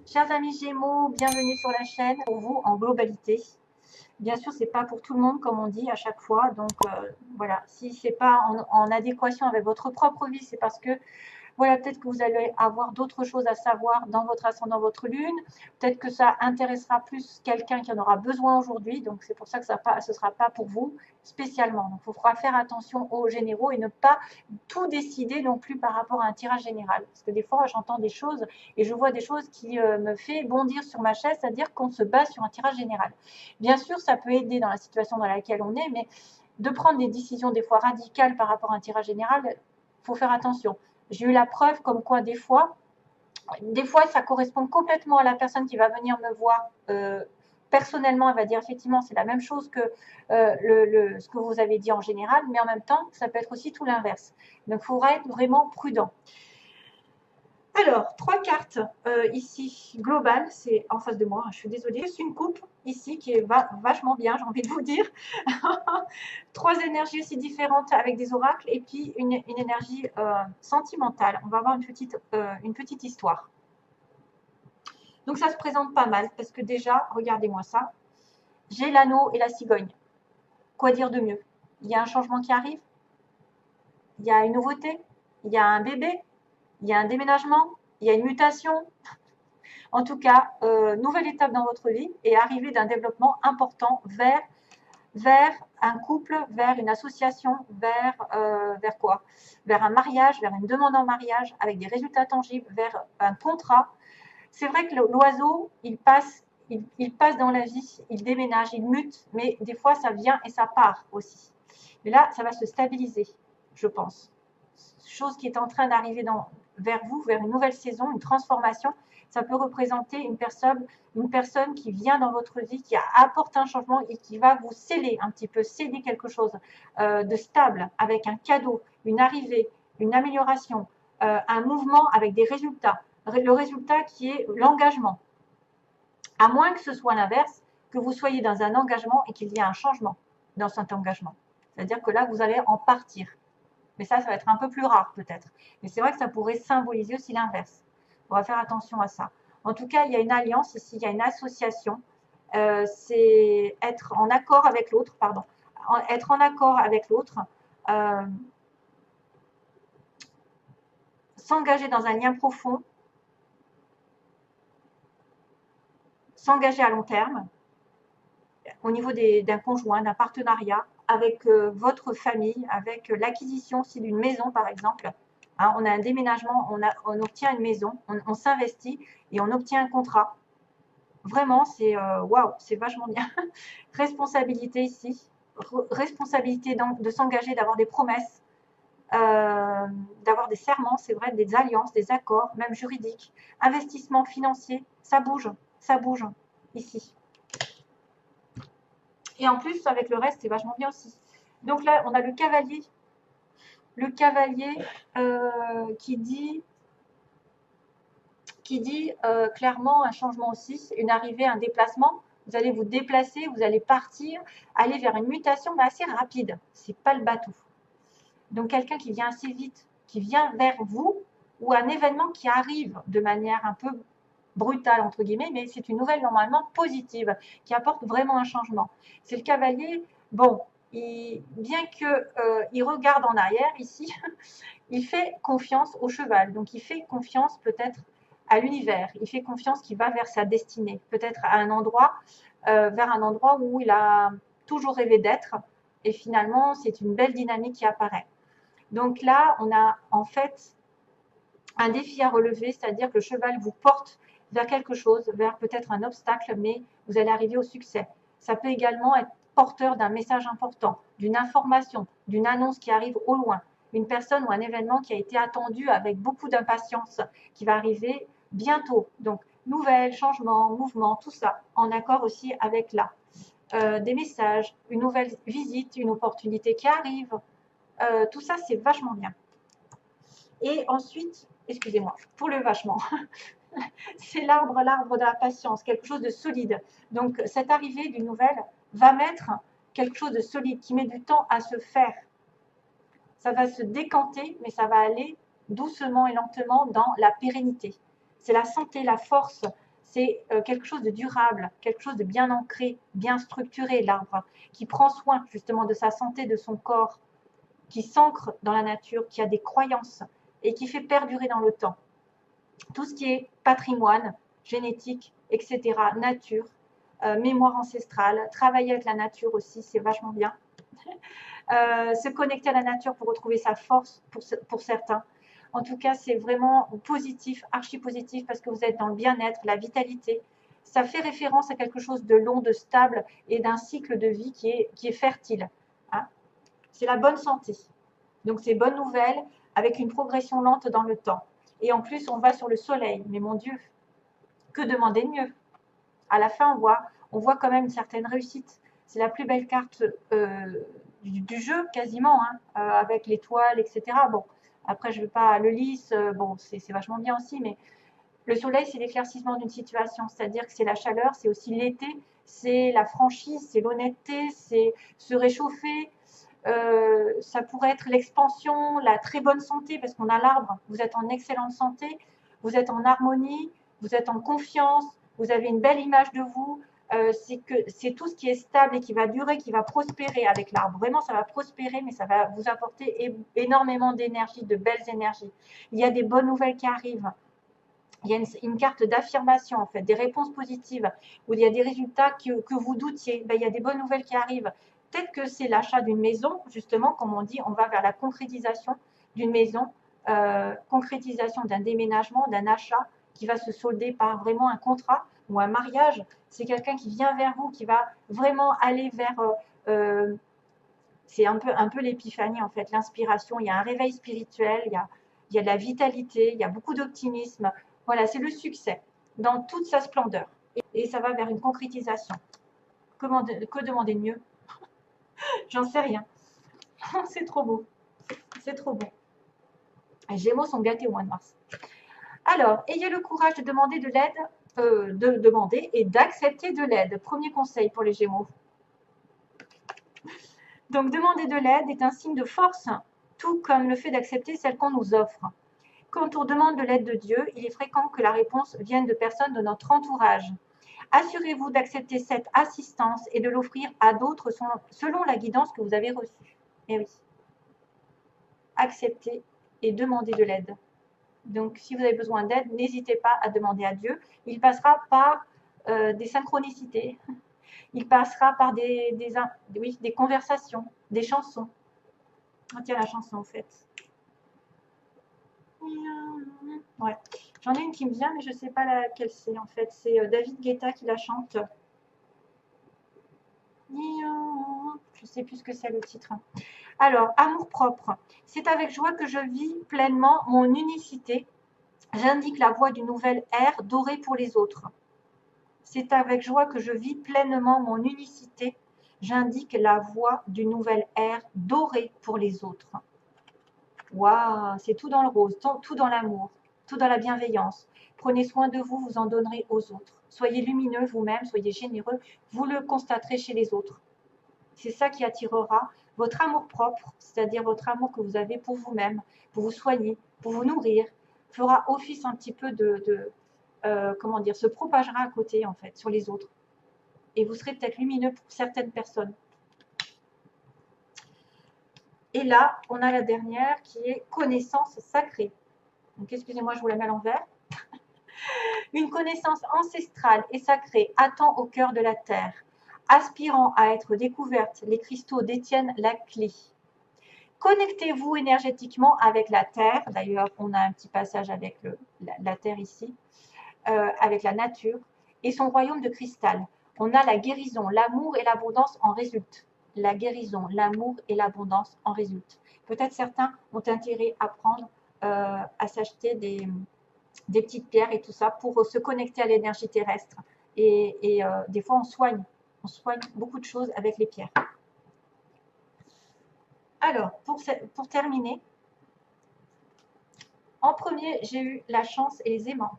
Chers amis Gémeaux, bienvenue sur la chaîne pour vous en globalité. Bien sûr, c'est pas pour tout le monde comme on dit à chaque fois. Donc voilà, si c'est pas en adéquation avec votre propre vie, c'est parce que voilà, peut-être que vous allez avoir d'autres choses à savoir dans votre ascendant, votre lune. Peut-être que ça intéressera plus quelqu'un qui en aura besoin aujourd'hui. Donc, c'est pour ça que ce ne sera pas pour vous spécialement. Donc, il faudra faire attention aux généraux et ne pas tout décider non plus par rapport à un tirage général. Parce que des fois, j'entends des choses et je vois des choses qui me fait bondir sur ma chaise, c'est-à-dire qu'on se base sur un tirage général. Bien sûr, ça peut aider dans la situation dans laquelle on est, mais de prendre des décisions des fois radicales par rapport à un tirage général, il faut faire attention. J'ai eu la preuve comme quoi des fois, ça correspond complètement à la personne qui va venir me voir personnellement. Elle va dire effectivement c'est la même chose que ce que vous avez dit en général, mais en même temps, ça peut être aussi tout l'inverse. Donc, il faudra être vraiment prudent. Alors, 3 cartes ici, globales, c'est en face de moi, je suis désolée. C'est une coupe ici qui est vachement bien, j'ai envie de vous dire. 3 énergies aussi différentes avec des oracles et puis une énergie sentimentale. On va avoir une petite histoire. Donc ça se présente pas mal parce que déjà, regardez-moi ça. J'ai l'anneau et la cigogne. Quoi dire de mieux? Il y a un changement qui arrive, il y a une nouveauté, il y a un bébé, il y a un déménagement, il y a une mutation. En tout cas, nouvelle étape dans votre vie et arrivée d'un développement important vers un couple, vers une association, vers quoi? Vers un mariage, vers une demande en mariage avec des résultats tangibles, vers un contrat. C'est vrai que l'oiseau, il passe dans la vie, il déménage, il mute, mais des fois ça vient et ça part aussi. Mais là, ça va se stabiliser, je pense. Chose qui est en train d'arriver vers vous, vers une nouvelle saison, une transformation. Ça peut représenter une personne qui vient dans votre vie, qui apporte un changement et qui va vous sceller un petit peu, céder quelque chose de stable, avec un cadeau, une arrivée, une amélioration, un mouvement avec des résultats. Le résultat qui est l'engagement. À moins que ce soit l'inverse, que vous soyez dans un engagement et qu'il y ait un changement dans cet engagement. C'est-à-dire que là, vous allez en partir. Mais ça va être un peu plus rare peut-être. Mais c'est vrai que ça pourrait symboliser aussi l'inverse. On va faire attention à ça. En tout cas, il y a une alliance ici, il y a une association. C'est être en accord avec l'autre, pardon. Être en accord avec l'autre. S'engager dans un lien profond. S'engager à long terme. Au niveau d'un conjoint, d'un partenariat, avec votre famille, avec l'acquisition aussi d'une maison par exemple. Hein, on a un déménagement, on obtient une maison, on s'investit et on obtient un contrat. Vraiment, c'est waouh, c'est vachement bien. Responsabilité ici, responsabilité donc de s'engager, d'avoir des promesses, d'avoir des serments, c'est vrai, des alliances, des accords, même juridiques. Investissement financier, ça bouge ici. Et en plus, avec le reste, c'est vachement bien aussi. Donc là, on a le cavalier. Le cavalier qui dit clairement un changement aussi, une arrivée, un déplacement. Vous allez vous déplacer, vous allez partir, aller vers une mutation, mais assez rapide. C'est pas le bateau. Donc quelqu'un qui vient assez vite, qui vient vers vous, ou un événement qui arrive de manière un peu brutale, entre guillemets, mais c'est une nouvelle normalement positive, qui apporte vraiment un changement. C'est le cavalier, bon, bien qu'il regarde en arrière ici, il fait confiance au cheval, donc il fait confiance peut-être à l'univers, il fait confiance qu'il va vers sa destinée, peut-être à un endroit, vers un endroit où il a toujours rêvé d'être, et finalement c'est une belle dynamique qui apparaît. Donc là, on a en fait un défi à relever, c'est-à-dire que le cheval vous porte vers quelque chose, vers peut-être un obstacle, mais vous allez arriver au succès. Ça peut également être porteur d'un message important, d'une information, d'une annonce qui arrive au loin, une personne ou un événement qui a été attendu avec beaucoup d'impatience, qui va arriver bientôt. Donc, nouvelles, changements, mouvements, tout ça, en accord aussi avec là. Des messages, une nouvelle visite, une opportunité qui arrive, tout ça, c'est vachement bien. Et ensuite, excusez-moi, pour le vachement, c'est l'arbre de la patience, quelque chose de solide. Donc, cette arrivée d'une nouvelle va mettre quelque chose de solide, qui met du temps à se faire. Ça va se décanter, mais ça va aller doucement et lentement dans la pérennité. C'est la santé, la force, c'est quelque chose de durable, quelque chose de bien ancré, bien structuré, l'arbre, qui prend soin justement de sa santé, de son corps, qui s'ancre dans la nature, qui a des croyances et qui fait perdurer dans le temps. Tout ce qui est patrimoine, génétique, etc., nature, mémoire ancestrale, travailler avec la nature aussi, c'est vachement bien. Se connecter à la nature pour retrouver sa force pour certains. En tout cas, c'est vraiment positif, archi positif, parce que vous êtes dans le bien-être, la vitalité. Ça fait référence à quelque chose de long, de stable et d'un cycle de vie qui est fertile. Hein. C'est la bonne santé. Donc, c'est bonne nouvelle avec une progression lente dans le temps. Et en plus, on va sur le soleil. Mais mon Dieu, que demander de mieux? À la fin, on voit quand même une certaine réussite. C'est la plus belle carte du jeu, quasiment, hein, avec l'étoile, etc. Bon, après, je ne veux pas le lys, bon, c'est vachement bien aussi, mais le soleil, c'est l'éclaircissement d'une situation, c'est-à-dire que c'est la chaleur, c'est aussi l'été, c'est la franchise, c'est l'honnêteté, c'est se réchauffer, ça pourrait être l'expansion, la très bonne santé, parce qu'on a l'arbre, vous êtes en excellente santé, vous êtes en harmonie, vous êtes en confiance, vous avez une belle image de vous, c'est tout ce qui est stable et qui va durer, qui va prospérer avec l'arbre. Vraiment, ça va prospérer, mais ça va vous apporter énormément d'énergie, de belles énergies. Il y a des bonnes nouvelles qui arrivent. Il y a une carte d'affirmation, en fait, des réponses positives, où il y a des résultats que vous doutiez. Ben, il y a des bonnes nouvelles qui arrivent. Peut-être que c'est l'achat d'une maison, justement, comme on dit, on va vers la concrétisation d'une maison, concrétisation d'un déménagement, d'un achat qui va se solder par vraiment un contrat ou un mariage. C'est quelqu'un qui vient vers vous, qui va vraiment aller vers... c'est un peu l'épiphanie, en fait, l'inspiration. Il y a un réveil spirituel, il y a de la vitalité, il y a beaucoup d'optimisme. Voilà, c'est le succès dans toute sa splendeur. Et ça va vers une concrétisation. Que demander de mieux? J'en sais rien. C'est trop beau. C'est trop bon. Les Gémeaux sont gâtés au mois de mars. Alors, ayez le courage de demander de l'aide, de demander et d'accepter de l'aide. Premier conseil pour les Gémeaux. Donc, demander de l'aide est un signe de force, tout comme le fait d'accepter celle qu'on nous offre. Quand on demande de l'aide de Dieu, il est fréquent que la réponse vienne de personnes de notre entourage. Assurez-vous d'accepter cette assistance et de l'offrir à d'autres selon la guidance que vous avez reçue. Eh oui. Acceptez et demandez de l'aide. Donc, si vous avez besoin d'aide, n'hésitez pas à demander à Dieu. Il passera par des synchronicités. Il passera par des conversations, des chansons. Oh, tiens, la chanson, en fait. Ouais. J'en ai une qui me vient, mais je ne sais pas laquelle c'est, en fait. C'est David Guetta qui la chante. Je ne sais plus ce que c'est le titre. Alors, amour propre. C'est avec joie que je vis pleinement mon unicité. J'indique la voie d'une nouvelle ère dorée pour les autres. C'est avec joie que je vis pleinement mon unicité. J'indique la voie d'une nouvelle ère dorée pour les autres. Waouh, c'est tout dans le rose, tout dans l'amour, tout dans la bienveillance. Prenez soin de vous, vous en donnerez aux autres. Soyez lumineux vous-même, soyez généreux, vous le constaterez chez les autres. C'est ça qui attirera votre amour propre, c'est-à-dire votre amour que vous avez pour vous-même, pour vous soigner, pour vous nourrir, fera office un petit peu comment dire, se propagera à côté en fait, sur les autres. Et vous serez peut-être lumineux pour certaines personnes. Et là, on a la dernière qui est connaissance sacrée. Donc, excusez-moi, je vous la mets à l'envers. Une connaissance ancestrale et sacrée attend au cœur de la terre. Aspirant à être découverte, les cristaux détiennent la clé. Connectez-vous énergétiquement avec la terre. D'ailleurs, on a un petit passage avec la terre ici, avec la nature et son royaume de cristal. On a la guérison, l'amour et l'abondance en résultent. La guérison, l'amour et l'abondance en résultent. Peut-être certains ont intérêt à prendre, à s'acheter des petites pierres et tout ça pour se connecter à l'énergie terrestre. Et des fois, on soigne beaucoup de choses avec les pierres. Alors, pour terminer, en premier, j'ai eu la chance et les aimants.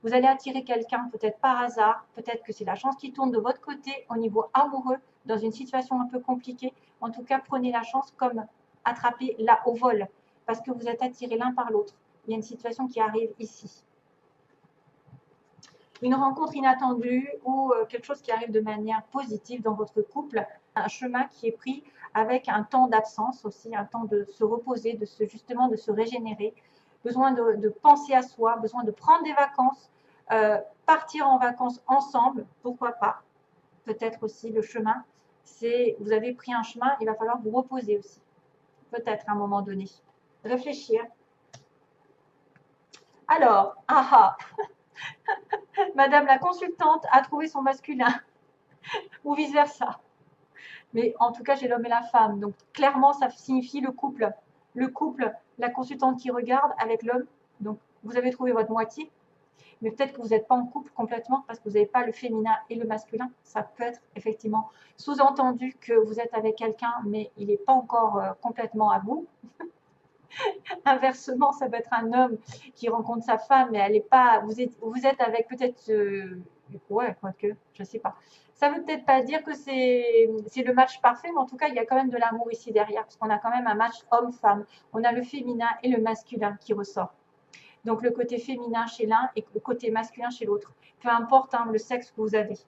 Vous allez attirer quelqu'un peut-être par hasard, peut-être que c'est la chance qui tourne de votre côté au niveau amoureux, dans une situation un peu compliquée. En tout cas, prenez la chance comme attraper là au vol, parce que vous êtes attirés l'un par l'autre. Il y a une situation qui arrive ici. une rencontre inattendue ou quelque chose qui arrive de manière positive dans votre couple, un chemin qui est pris avec un temps d'absence aussi, un temps de se reposer, justement de se régénérer, besoin de penser à soi, besoin de prendre des vacances, partir en vacances ensemble, pourquoi pas. Peut-être aussi le chemin, c'est vous avez pris un chemin, il va falloir vous reposer aussi, peut-être à un moment donné. Réfléchir. Alors, Madame la consultante a trouvé son masculin, ou vice-versa. Mais en tout cas, j'ai l'homme et la femme. Donc, clairement, ça signifie le couple. Le couple, la consultante qui regarde avec l'homme. Donc, vous avez trouvé votre moitié. Mais peut-être que vous n'êtes pas en couple complètement parce que vous n'avez pas le féminin et le masculin. Ça peut être effectivement sous-entendu que vous êtes avec quelqu'un, mais il n'est pas encore complètement à bout. Inversement, ça peut être un homme qui rencontre sa femme, mais elle n'est pas. Vous êtes avec peut-être. Ouais, quoique, je ne sais pas. Ça ne veut peut-être pas dire que c'est le match parfait, mais en tout cas, il y a quand même de l'amour ici derrière, parce qu'on a quand même un match homme-femme. On a le féminin et le masculin qui ressort. Donc le côté féminin chez l'un et le côté masculin chez l'autre. Peu importe hein, le sexe que vous avez.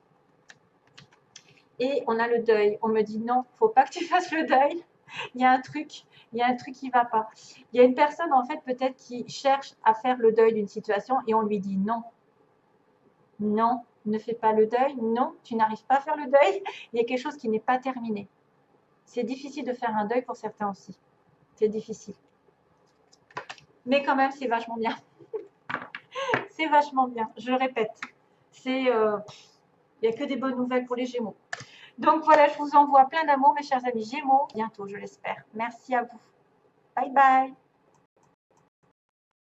Et on a le deuil. On me dit non, il ne faut pas que tu fasses le deuil. Il y a un truc qui ne va pas. Il y a une personne en fait peut-être qui cherche à faire le deuil d'une situation et on lui dit non. Non, ne fais pas le deuil. Non, tu n'arrives pas à faire le deuil. Il y a quelque chose qui n'est pas terminé. C'est difficile de faire un deuil pour certains aussi. C'est difficile. Mais quand même, c'est vachement bien. C'est vachement bien, je le répète. Il n'y a que des bonnes nouvelles pour les Gémeaux. Donc voilà, je vous envoie plein d'amour, mes chers amis Gémeaux. Bientôt, je l'espère. Merci à vous. Bye bye.